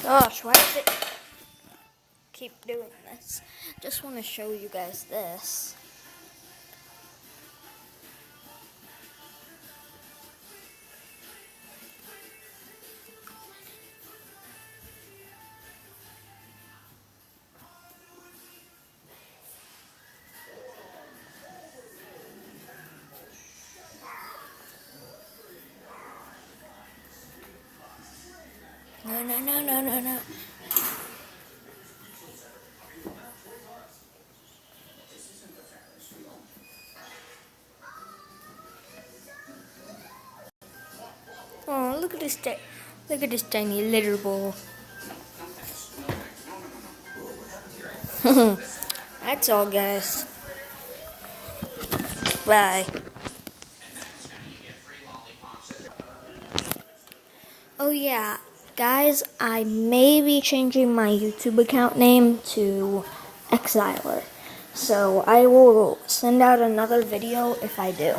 Gosh, why does it keep doing this? Just want to show you guys this. No. Oh, look at this tiny little ball. That's all, guys. Bye. Oh yeah, guys, I may be changing my YouTube account name to Exiler. So I will send out another video if I do.